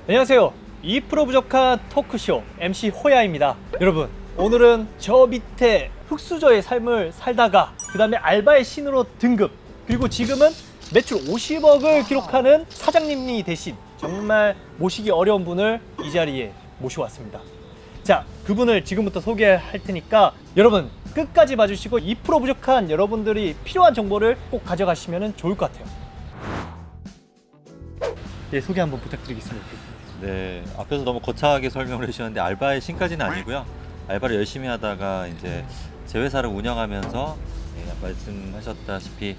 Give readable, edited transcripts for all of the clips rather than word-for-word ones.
안녕하세요. 2% 부족한 토크쇼 MC 호야입니다. 여러분, 오늘은 저 밑에 흙수저의 삶을 살다가 그 다음에 알바의 신으로 등급, 그리고 지금은 매출 50억을 기록하는 사장님이 되신 정말 모시기 어려운 분을 이 자리에 모셔왔습니다. 자, 그분을 지금부터 소개할 테니까 여러분 끝까지 봐주시고 2% 부족한 여러분들이 필요한 정보를 꼭 가져가시면 좋을 것 같아요. 네, 소개 한번 부탁드리겠습니다. 네, 앞에서 너무 거창하게 설명을 해주셨는데 알바의 신까지는 아니고요. 알바를 열심히 하다가 이제 제 회사를 운영하면서 말씀하셨다시피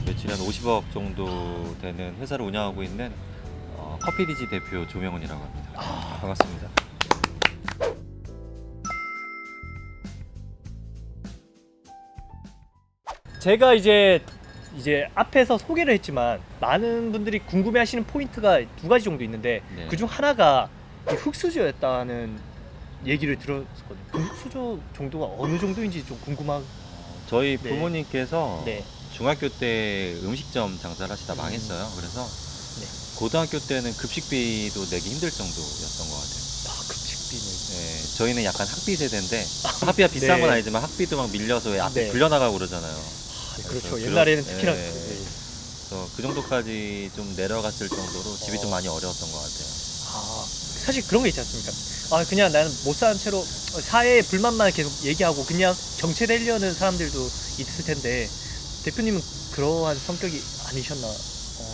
매출이 한 50억 정도 되는 회사를 운영하고 있는 커피디지 대표 조명훈이라고 합니다. 반갑습니다. 제가 이제 앞에서 소개를 했지만 많은 분들이 궁금해하시는 포인트가 두 가지 정도 있는데 네. 그중 하나가 이 흙수저였다는 얘기를 들었거든요. 그 흙수저 정도가 어느 정도인지 좀 궁금한. 저희 네. 부모님께서 네. 중학교 때 음식점 장사를 하시다 망했어요. 그래서 고등학교 때는 급식비도 내기 힘들 정도였던 것 같아요. 급식비는. 네, 저희는 약간 학비 세대인데 학비가 비싼 네. 건 아니지만 학비도 막 밀려서 앞에 네. 불려나가고 그러잖아요. 그렇죠. 그래서 옛날에는 그런- 특히나. 네. 그래서 그 정도까지 좀 내려갔을 정도로 집이 좀 많이 어려웠던 것 같아요. 사실 그런 게 있지 않습니까? 그냥 나는 못 사는 채로 사회의 불만만 계속 얘기하고 그냥 정체되려는 사람들도 있을 텐데 대표님은 그러한 성격이 아니셨나?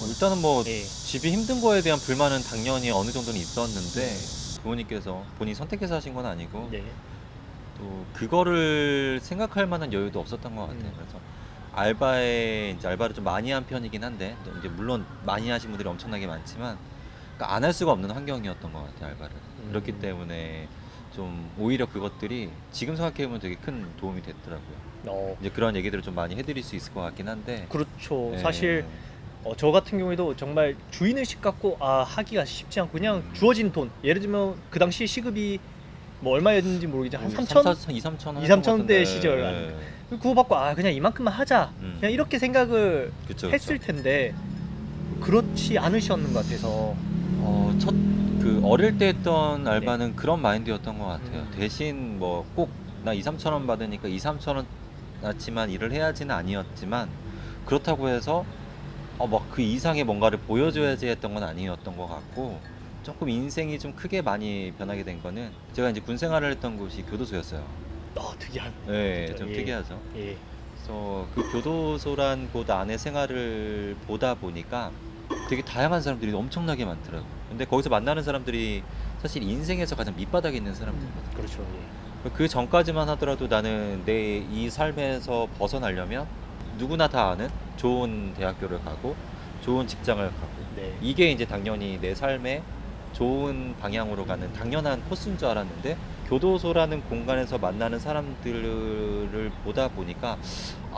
일단은 뭐 예. 집이 힘든 거에 대한 불만은 당연히 어느 정도는 있었는데 부모님께서 본인이 선택해서 하신 건 아니고 네. 또 그거를 생각할 만한 여유도 없었던 것 같아요. 그래서 알바를 좀 많이 한 편이긴 한데 또 이제 물론 많이 하신 분들이 엄청나게 많지만 그러니까 안 할 수가 없는 환경이었던 것 같아요, 알바를. 그렇기 때문에 좀 오히려 그것들이 지금 생각해보면 되게 큰 도움이 됐더라고요. 이제 그런 얘기들을 좀 많이 해드릴 수 있을 것 같긴 한데. 그렇죠. 네. 사실 저 같은 경우에도 정말 주인의식 갖고 하기가 쉽지 않고 그냥 주어진 돈, 예를 들면 그 당시 시급이 뭐 얼마였는지 모르겠지만 한 3천? 2, 3천 2, 3천 대 시절 아닙니까? 그거 받고 그냥 이만큼만 하자 그냥 이렇게 생각을 그쵸, 했을 그쵸. 텐데 그렇지 않으셨는 것 같아서. 어릴 때 했던 알바는 그런 마인드였던 것 같아요. 대신 뭐 꼭 나 2, 3천 원 받으니까 2, 3천 원 나치만 일을 해야지는 아니었지만 그렇다고 해서 막 그 이상의 뭔가를 보여줘야지 했던 건 아니었던 것 같고 조금 인생이 좀 크게 많이 변하게 된 거는 제가 이제 군 생활을 했던 곳이 교도소였어요. 특이한. 네, 진짜, 좀 예. 특이하죠. 예. 그래서 그 교도소란 곳 안에 생활을 보다 보니까 되게 다양한 사람들이 엄청나게 많더라고요. 근데 거기서 만나는 사람들이 사실 인생에서 가장 밑바닥에 있는 사람들이거든요. 그렇죠. 예. 그 전까지만 하더라도 나는 내 이 삶에서 벗어나려면 누구나 다 아는 좋은 대학교를 가고 좋은 직장을 가고 네. 이게 이제 당연히 내 삶의 좋은 방향으로 가는 당연한 코스인 줄 알았는데 교도소라는 공간에서 만나는 사람들을 보다 보니까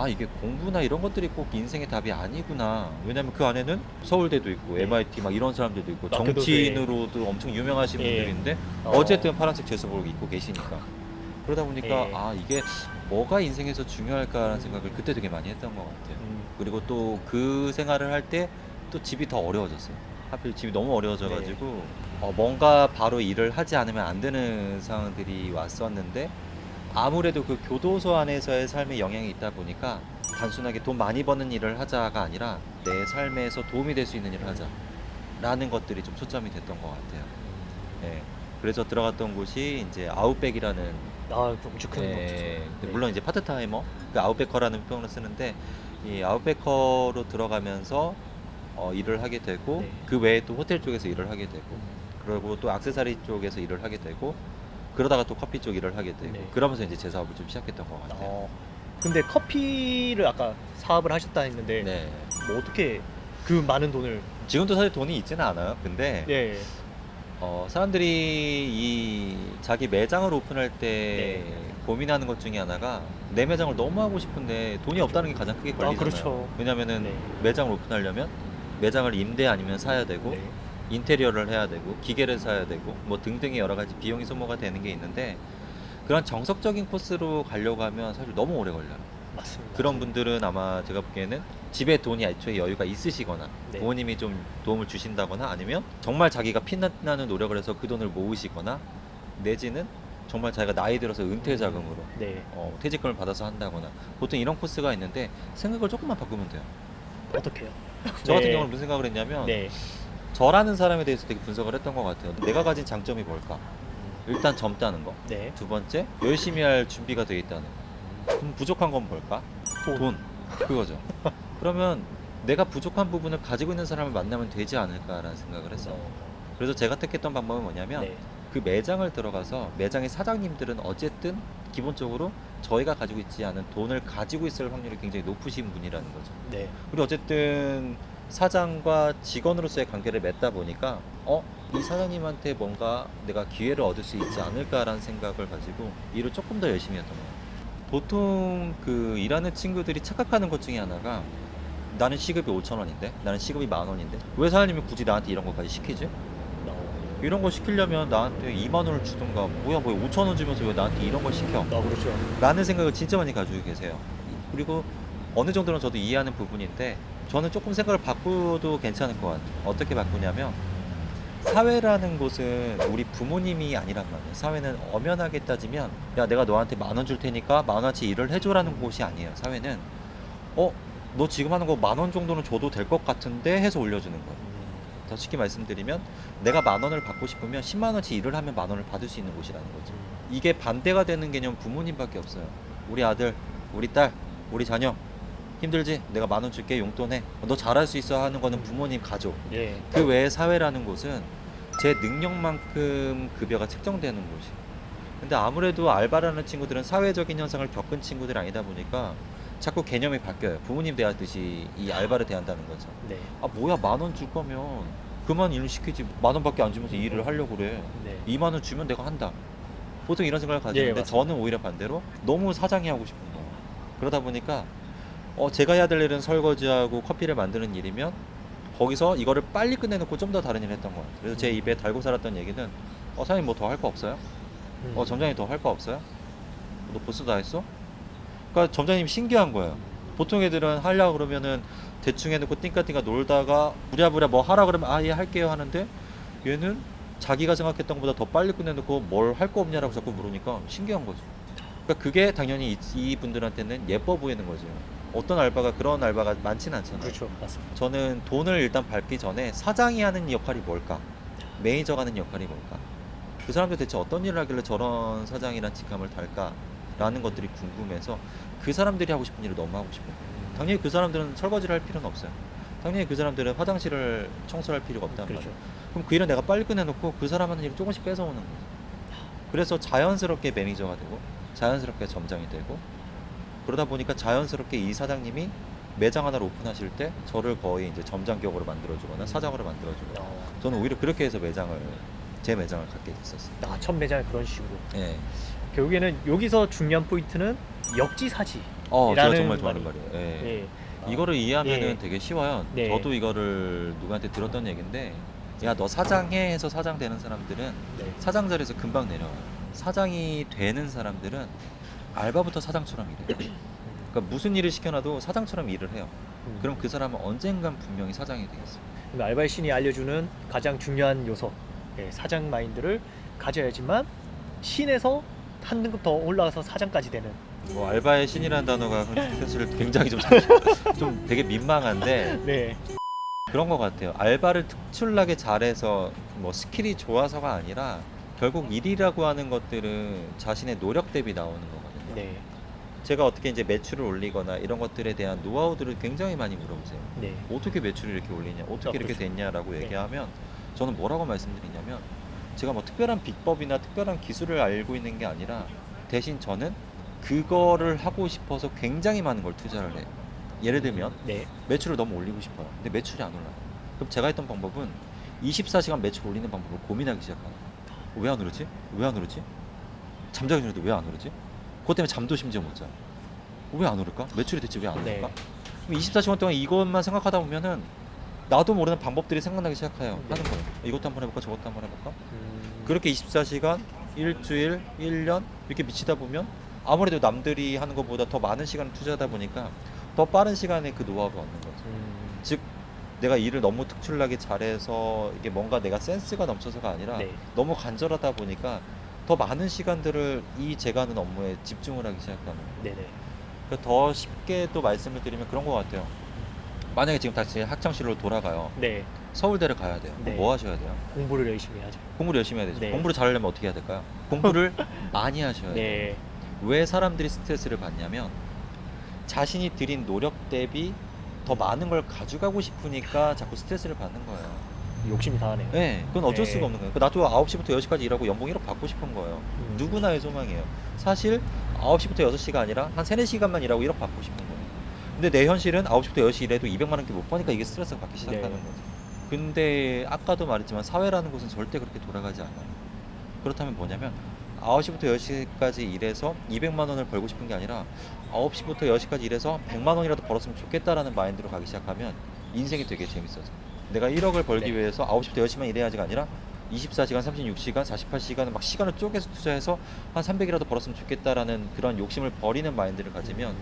이게 공부나 이런 것들이 꼭 인생의 답이 아니구나. 왜냐면 그 안에는 서울대도 있고 네. MIT 막 이런 사람들도 있고 교도소에. 정치인으로도 엄청 유명하신 예. 분들인데 어쨌든 파란색 제수복 입고 계시니까 그러다 보니까 이게 뭐가 인생에서 중요할까라는 생각을 그때 되게 많이 했던 것 같아요. 그리고 또 그 생활을 할 때 또 집이 더 어려워졌어요. 하필 집이 너무 어려워져가지고 뭔가 바로 일을 하지 않으면 안 되는 상황들이 왔었는데 아무래도 그 교도소 안에서의 삶에 영향이 있다 보니까 단순하게 돈 많이 버는 일을 하자가 아니라 내 삶에서 도움이 될 수 있는 일을 하자라는 것들이 좀 초점이 됐던 것 같아요. 네. 그래서 들어갔던 곳이 이제 아웃백이라는 엄청 큰 네, 거죠. 물론 이제 파트타이머, 그 아웃백커라는 표현을 쓰는데 이 아웃백커로 들어가면서 일을 하게 되고 그 외에 또 호텔 쪽에서 일을 하게 되고 그리고 또 액세서리 쪽에서 일을 하게 되고 그러다가 또 커피 쪽 일을 하게 되고 그러면서 이제 제 사업을 좀 시작했던 것 같아요. 근데 커피를 아까 사업을 하셨다 했는데 네. 뭐 어떻게 그 많은 돈을. 지금도 사실 돈이 있지는 않아요. 근데 예. 사람들이 이 자기 매장을 오픈할 때 고민하는 것 중에 하나가 내 매장을 너무 하고 싶은데 돈이 없다는 게 가장 크게 걸리잖아요. 그렇죠. 왜냐면은 매장을 오픈하려면 매장을 임대 아니면 사야 되고 인테리어를 해야 되고 기계를 사야 되고 뭐 등등의 여러 가지 비용이 소모가 되는 게 있는데 그런 정석적인 코스로 가려고 하면 사실 너무 오래 걸려요. 맞습니다. 그런 분들은 아마 제가 보기에는 집에 돈이 애초에 여유가 있으시거나 네. 부모님이 좀 도움을 주신다거나 아니면 정말 자기가 피나는 노력을 해서 그 돈을 모으시거나 내지는 정말 자기가 나이 들어서 은퇴 자금으로 네. 퇴직금을 받아서 한다거나 보통 이런 코스가 있는데 생각을 조금만 바꾸면 돼요. 어떻게요? 저 같은 네. 경우는 무슨 생각을 했냐면 네. 저라는 사람에 대해서 되게 분석을 했던 것 같아요. 내가 가진 장점이 뭘까? 일단 젊다는 거. 네. 두 번째, 열심히 할 준비가 돼 있다는 거. 그럼 부족한 건 뭘까? 돈. 그거죠. 그러면 내가 부족한 부분을 가지고 있는 사람을 만나면 되지 않을까라는 생각을 했어요. 그래서 제가 택했던 방법은 뭐냐면 네. 그 매장을 들어가서 매장의 사장님들은 어쨌든 기본적으로 저희가 가지고 있지 않은 돈을 가지고 있을 확률이 굉장히 높으신 분이라는 거죠. 네. 그리고 어쨌든 사장과 직원으로서의 관계를 맺다 보니까 이 사장님한테 뭔가 내가 기회를 얻을 수 있지 않을까라는 생각을 가지고 일을 조금 더 열심히 했던 거예요. 보통 그 일하는 친구들이 착각하는 것 중에 하나가 나는 시급이 5,000원인데 나는 시급이 10,000원인데 왜 사장님이 굳이 나한테 이런 것까지 시키지? 이런 거 시키려면 나한테 2만 원을 주든가 뭐야 5,000원 주면서 왜 나한테 이런 걸 시켜? 그렇죠. 라는 생각을 진짜 많이 가지고 계세요. 그리고 어느 정도는 저도 이해하는 부분인데 저는 조금 생각을 바꾸도 괜찮을 것 같아요. 어떻게 바꾸냐면 사회라는 곳은 우리 부모님이 아니란 말이에요. 사회는 엄연하게 따지면 야 내가 너한테 10,000원 줄 테니까 10,000원치 일을 해줘라는 곳이 아니에요. 사회는 너 지금 하는 거 10,000원 정도는 줘도 될 것 같은데 해서 올려주는 거예요. 더 쉽게 말씀드리면 내가 10,000원을 받고 싶으면 10만원치 일을 하면 10,000원을 받을 수 있는 곳이라는 거죠. 이게 반대가 되는 개념 부모님밖에 없어요. 우리 아들, 우리 딸, 우리 자녀 힘들지? 내가 10,000원 줄게 용돈해. 너 잘할 수 있어 하는 거는 부모님, 가족. 예. 그 외에 사회라는 곳은 제 능력만큼 급여가 책정되는 곳이. 근데 아무래도 알바라는 친구들은 사회적인 현상을 겪은 친구들이 아니다 보니까 자꾸 개념이 바뀌어요. 부모님 대하듯이 이 알바를 대한다는 거죠. 네. 뭐야 10,000원 줄 거면 그만 일 시키지 10,000원밖에 안 주면서 일을 하려고 그래. 네. 2만 원 주면 내가 한다. 보통 이런 생각을 가지는데 맞습니다. 저는 오히려 반대로 너무 사장이 하고 싶은 거예요. 그러다 보니까 제가 해야 될 일은 설거지하고 커피를 만드는 일이면 거기서 이거를 빨리 끝내놓고 좀 더 다른 일을 했던 것 같아요. 그래서 제 입에 달고 살았던 얘기는 사장님 뭐 더 할 거 없어요? 점장님 더 할 거 없어요? 너 벌써 다 했어? 그러니까 점장님 신기한 거예요. 보통 애들은 하려고 그러면은 대충 해놓고 띵까띵까 놀다가 부랴부랴 뭐 하라 그러면 예 할게요 하는데 얘는 자기가 생각했던 것보다 더 빨리 끝내놓고 뭘 할 거 없냐라고 자꾸 물으니까 신기한 거죠. 그러니까 그게 당연히 이분들한테는 예뻐 보이는 거죠. 어떤 알바가 그런 알바가 많지는 않잖아요. 그렇죠. 맞습니다. 저는 돈을 일단 밟기 전에 사장이 하는 역할이 뭘까? 매니저가 하는 역할이 뭘까? 그 사람들 대체 어떤 일을 하길래 저런 사장이란 직함을 달까? 라는 것들이 궁금해서 그 사람들이 하고 싶은 일을 너무 하고 싶어요. 당연히 그 사람들은 설거지를 할 필요는 없어요. 당연히 그 사람들은 화장실을 청소할 필요가 없단 그렇죠. 말이에요. 그럼 그 일은 내가 빨리 끝내놓고 그 사람 하는 일을 조금씩 뺏어오는 거예요. 그래서 자연스럽게 매니저가 되고 자연스럽게 점장이 되고 그러다 보니까 자연스럽게 이 사장님이 매장 하나를 오픈하실 때 저를 거의 이제 점장격으로 만들어주거나 사장으로 만들어주거나 저는 오히려 그렇게 해서 제 매장을 갖게 됐었어요. 첫 매장을 그런 식으로. 예. 결국에는 여기서 중요한 포인트는 역지사지. 제가 정말 좋아하는 말이에요. 예. 예. 이거를 이해하면은 예. 되게 쉬워요. 네. 저도 이거를 누구한테 들었던 얘기인데, 야, 너 사장해 해서 사장 되는 사람들은 네. 사장 자리에서 금방 내려와요. 사장이 되는 사람들은 알바부터 사장처럼 일해요. 그러니까 무슨 일을 시켜놔도 사장처럼 일을 해요. 그럼 그 사람은 언젠간 분명히 사장이 되겠어요. 알바의 신이 알려주는 가장 중요한 요소, 사장 마인드를 가져야지만 신에서 한 등급 더 올라가서 사장까지 되는. 뭐 알바의 신이라는 단어가 사실 굉장히 좀 되게 민망한데 네. 그런 것 같아요. 알바를 특출나게 잘해서 뭐 스킬이 좋아서가 아니라 결국 일이라고 하는 것들은 자신의 노력 대비 나오는 거거든요. 네. 제가 어떻게 이제 매출을 올리거나 이런 것들에 대한 노하우들을 굉장히 많이 물어보세요. 네. 어떻게 매출이 이렇게 올리냐, 어떻게 이렇게 그렇죠. 됐냐라고 네. 얘기하면 저는 뭐라고 말씀드리냐면 제가 뭐 특별한 비법이나 특별한 기술을 알고 있는 게 아니라 대신 저는 그거를 하고 싶어서 굉장히 많은 걸 투자를 해요. 예를 들면 네. 매출을 너무 올리고 싶어요. 근데 매출이 안 올라요. 그럼 제가 했던 방법은 24시간 매출 올리는 방법을 고민하기 시작하는 거예요. 왜 안 오르지? 왜 안 오르지? 잠자기 전에도 왜 안 오르지? 그것 때문에 잠도 심지어 못 자요. 왜 안 오를까? 매출이 대체 왜 안 오를까? 네. 그럼 24시간 동안 이것만 생각하다 보면은 나도 모르는 방법들이 생각나기 시작해요. 네. 하는 거예요. 이것도 한번 해볼까? 저것도 한번 해볼까? 그렇게 24시간, 일주일, 1년 이렇게 미치다 보면 아무래도 남들이 하는 것보다 더 많은 시간을 투자하다 보니까 더 빠른 시간에 그 노하우를 얻는 거죠. 즉 내가 일을 너무 특출나게 잘해서 이게 뭔가 내가 센스가 넘쳐서가 아니라 네. 너무 간절하다 보니까 더 많은 시간들을 이 제가 하는 업무에 집중을 하기 시작하는 거예요. 네네. 그러니까 더 쉽게 또 말씀을 드리면 그런 것 같아요. 만약에 지금 다시 학창시절로 돌아가요. 네. 서울대를 가야 돼요. 그럼 네. 뭐 하셔야 돼요? 공부를 열심히 하죠. 공부를 열심히 해야 되죠. 네. 공부를 잘하려면 어떻게 해야 될까요? 공부를 많이 하셔야 돼요. 네. 왜 사람들이 스트레스를 받냐면 자신이 들인 노력 대비 더 많은 걸 가져가고 싶으니까 자꾸 스트레스를 받는 거예요. 욕심이 강하네요. 네, 그건 어쩔 네. 수가 없는 거예요. 나도 9시부터 6시까지 일하고 연봉 1억 받고 싶은 거예요. 누구나의 소망이에요. 사실 9시부터 6시가 아니라 한 3, 4시간만 일하고 1억 받고 싶은 거예요. 근데 내 현실은 9시부터 6시 일해도 200만 원밖에 못 버니까 이게 스트레스가 받기 시작하는 네. 거죠. 근데 아까도 말했지만 사회라는 곳은 절대 그렇게 돌아가지 않아요. 그렇다면 뭐냐면 9시부터 10시까지 일해서 200만 원을 벌고 싶은 게 아니라 9시부터 10시까지 일해서 100만 원이라도 벌었으면 좋겠다라는 마인드로 가기 시작하면 인생이 되게 재밌어져. 내가 1억을 벌기 네. 위해서 9시부터 10시만 일해야지가 아니라 24시간, 36시간, 48시간을 막 시간을 쪼개서 투자해서 한 300이라도 벌었으면 좋겠다라는 그런 욕심을 버리는 마인드를 가지면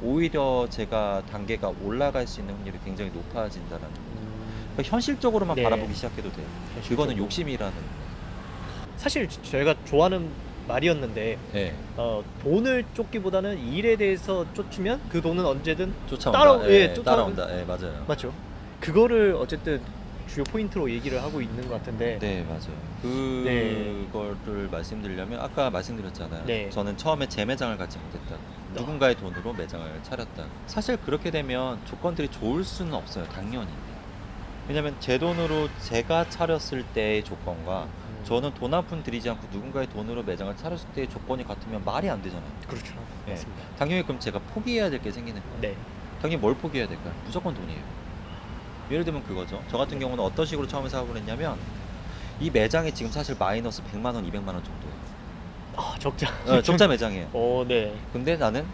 오히려 제가 단계가 올라갈 수 있는 확률이 굉장히 높아진다라는 거예요. 그러니까 현실적으로만 네. 바라보기 시작해도 돼요. 그거는 욕심이라는 사실 제가 좋아하는 말이었는데 네. 돈을 쫓기보다는 일에 대해서 쫓으면 그 돈은 언제든 쫓아온다. 예, 따라온다. 예, 맞아요. 맞죠. 그거를 어쨌든 주요 포인트로 얘기를 하고 있는 것 같은데. 네, 맞아요. 네. 그거를 말씀드리려면 아까 말씀드렸잖아요. 네. 저는 처음에 제 매장을 갖지 못했다. 누군가의 돈으로 매장을 차렸다. 사실 그렇게 되면 조건들이 좋을 수는 없어요. 당연히. 왜냐면 제 돈으로 제가 차렸을 때의 조건과 저는 돈 한 푼 들이지 않고 누군가의 돈으로 매장을 차렸을 때의 조건이 같으면 말이 안 되잖아요. 그렇죠. 네. 맞습니다. 당연히 그럼 제가 포기해야 될 게 생기는 거예요. 네. 당연히 뭘 포기해야 될까요? 무조건 돈이에요. 예를 들면 그거죠. 저 같은 경우는 어떤 식으로 처음에 사업을 했냐면 이 매장이 지금 사실 마이너스 100만 원, 200만 원 정도예요. 적자. 적자 매장이에요. 네. 근데 나는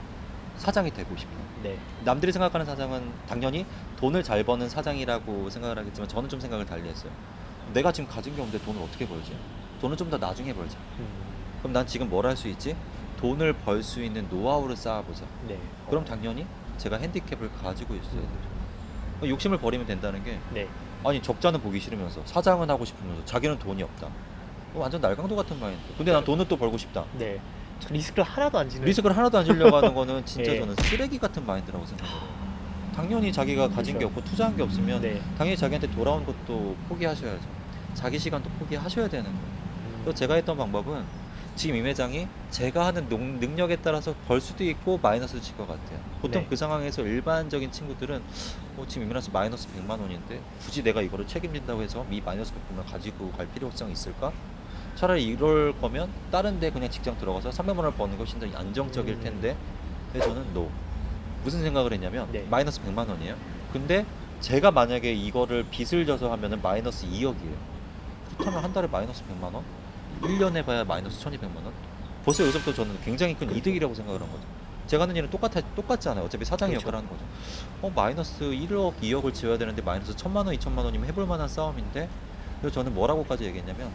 사장이 되고 싶어. 네. 남들이 생각하는 사장은 당연히 돈을 잘 버는 사장이라고 생각을 하겠지만 저는 좀 생각을 달리 했어요. 내가 지금 가진 게 없는데 돈을 어떻게 벌지? 돈은 좀 더 나중에 벌자. 그럼 난 지금 뭘 할 수 있지? 돈을 벌 수 있는 노하우를 쌓아보자. 네. 그럼 당연히 제가 핸디캡을 가지고 있어야 되죠. 욕심을 버리면 된다는 게 네. 아니 적자는 보기 싫으면서 사장은 하고 싶으면서 자기는 돈이 없다. 완전 날강도 같은 마인드. 근데 난 돈을 또 벌고 싶다. 네. 리스크를 하나도 안 지는. 리스크를 하나도 안 지려고 하는 거는 진짜 네. 저는 쓰레기 같은 마인드라고 생각해요. 당연히 자기가 가진 게 그렇죠. 없고 투자한 게 없으면 네. 당연히 자기한테 돌아온 것도 포기하셔야죠. 자기 시간도 포기하셔야 되는 거예요. 또 제가 했던 방법은 지금 이 매장이 제가 하는 능력에 따라서 벌 수도 있고 마이너스도 칠 것 같아요. 보통 네. 그 상황에서 일반적인 친구들은 지금 이민아서 마이너스 100만 원인데 굳이 내가 이거를 책임진다고 해서 이 마이너스 100만 가지고 갈 필요성이 있을까? 차라리 이럴 거면 다른 데 그냥 직장 들어가서 300만 원을 버는 것이 더 안정적일 텐데. 그래서 저는 no. 무슨 생각을 했냐면 네. 마이너스 100만 원이에요. 근데 제가 만약에 이거를 빚을 져서 하면은 마이너스 2억이에요. 그렇다면 한 달에 마이너스 100만 원? 1년에 봐야 마이너스 1200만 원? 벌써 여기서부터 저는 굉장히 큰 그렇죠. 이득이라고 생각을 한 거죠. 제가 하는 일은 똑같지 않아요. 어차피 사장의 그렇죠. 역할을 하는 거죠. 마이너스 1억, 2억을 지어야 되는데 마이너스 1000만 원, 2000만 원이면 해볼 만한 싸움인데. 그래서 저는 뭐라고까지 얘기했냐면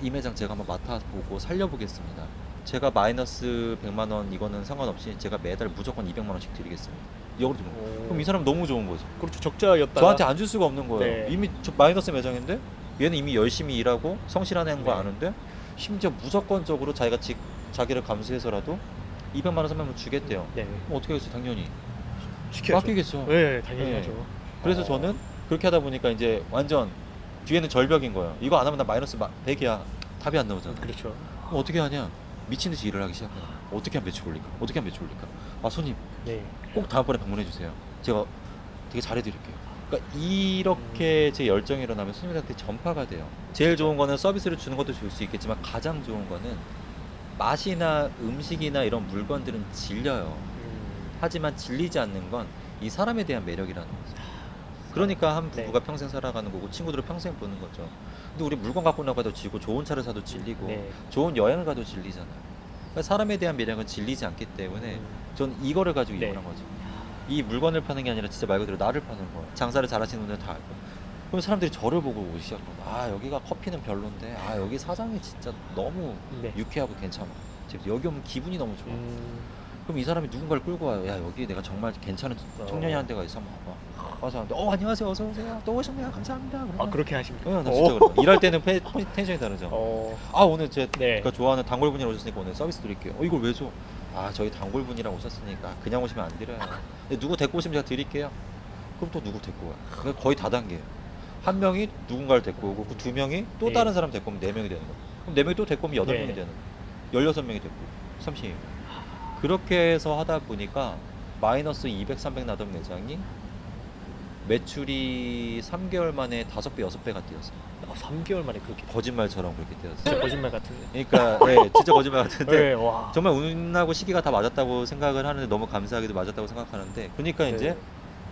이 매장 제가 한번 맡아보고 살려보겠습니다. 제가 마이너스 100만 원 이거는 상관없이 제가 매달 무조건 200만 원씩 드리겠습니다. 이걸 좀 그럼 이 사람 너무 좋은 거죠. 그렇죠. 적자였다가 저한테 안 줄 수가 없는 거예요. 네. 이미 마이너스 매장인데 얘는 이미 열심히 일하고 성실한 거 네. 아는데 심지어 무조건적으로 자기를 감수해서라도 200만 원, 300만 원 주겠대요. 네. 그럼 어떻게 하겠어요? 당연히 시켜야죠. 맡기겠죠. 네, 당연히 네. 하죠. 그래서 저는 그렇게 하다 보니까 이제 완전 뒤에는 절벽인 거예요. 이거 안 하면 나 마이너스 100이야. 답이 안 나오잖아. 그렇죠. 그럼 어떻게 하냐? 미친 듯이 일을 하기 시작해요. 어떻게 하면 매출 올릴까? 어떻게 하면 매출 올릴까? 손님 네. 꼭 다음번에 방문해 주세요. 제가 되게 잘해드릴게요. 그러니까 이렇게 제 열정이 일어나면 손님들한테 전파가 돼요. 제일 좋은 거는 서비스를 주는 것도 좋을 수 있겠지만 가장 좋은 거는 맛이나 음식이나 이런 물건들은 질려요. 하지만 질리지 않는 건 이 사람에 대한 매력이라는 거죠. 그러니까 한 부부가 평생 살아가는 거고 친구들을 평생 보는 거죠. 근데 우리 물건 갖고 나가도 지고 좋은 차를 사도 질리고 네. 좋은 여행을 가도 질리잖아요. 그러니까 사람에 대한 매력은 질리지 않기 때문에 전 이거를 가지고 네. 이걸 한 거죠. 이 물건을 파는 게 아니라 진짜 말 그대로 나를 파는 거예요. 장사를 잘하시는 분들 다 알고. 그럼 사람들이 저를 보고 오기 시작하고 여기가 커피는 별론데 여기 사장이 진짜 너무 네. 유쾌하고 괜찮아. 여기 오면 기분이 너무 좋아. 그럼 이 사람이 누군가를 끌고 와요. 야 여기 내가 정말 괜찮은 청년이 한 데가 있어. 봐봐. 와서 안녕하세요, 어서 오세요. 또 오셨네요. 감사합니다. 그러면, 그렇게 하십니까? 나 진짜 그래. 일할 때는 텐션이 다르죠. 오늘 제가 네. 좋아하는 단골분이 오셨으니까 오늘 서비스 드릴게요. 이걸 왜 줘? 저희 단골분이랑 오셨으니까 그냥 오시면 안 드려요. 근데 누구 데리고 오시면 제가 드릴게요. 그럼 또 누구 데리고 와요? 그러니까 거의 다단계예요. 한 명이 누군가를 데리고 오고 그 두 명이 또 네. 다른 사람 데리고 오면 4명이 되는 거예요. 그럼 4명이 또 데리고 오면 8명이 네. 되는 거예요. 16명이 됐고 30명. 그렇게 해서 하다 보니까 마이너스 200, 300 나던 매장이 매출이 3개월 만에 5배, 6배가 뛰었어요. 3개월 만에 그렇게 거짓말처럼 그렇게 뛰었어요. 진짜 거짓말 같은데. 그러니까 네, 진짜 거짓말 같은데 네, 와. 정말 운하고 시기가 다 맞았다고 생각을 하는데 너무 감사하게도 맞았다고 생각하는데 그러니까 네. 이제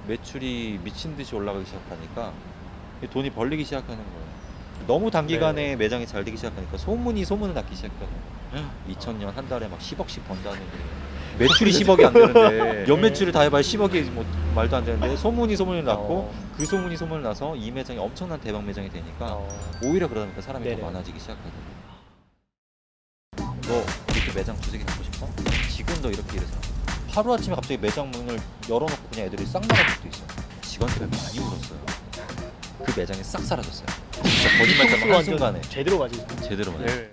매출이 미친 듯이 올라가기 시작하니까 돈이 벌리기 시작하는 거예요. 너무 단기간에 매장이 잘 되기 시작하니까 소문을 낳기 시작하는 2000년 한 달에 막 10억씩 번다는 게 매출이 10억이 안 되는데 연매출을 다 해봐야 10억이 뭐 말도 안 되는데 소문이 났고 그 소문을 나서 이 매장이 엄청난 대박 매장이 되니까 오히려 그러다 보니까 사람이 네네. 더 많아지기 시작하거든요. 너 이렇게 매장 두세 개 갖고 싶어? 지금 너 이렇게 일해서 하루아침에 갑자기 매장 문을 열어놓고 그냥 애들이 싹 나가는 것도 있어. 직원들이 많이 울었어요. 그 매장이 싹 사라졌어요. 진짜 거짓말처럼 한순간에 제대로 가지. 제대로 맞아요. 네.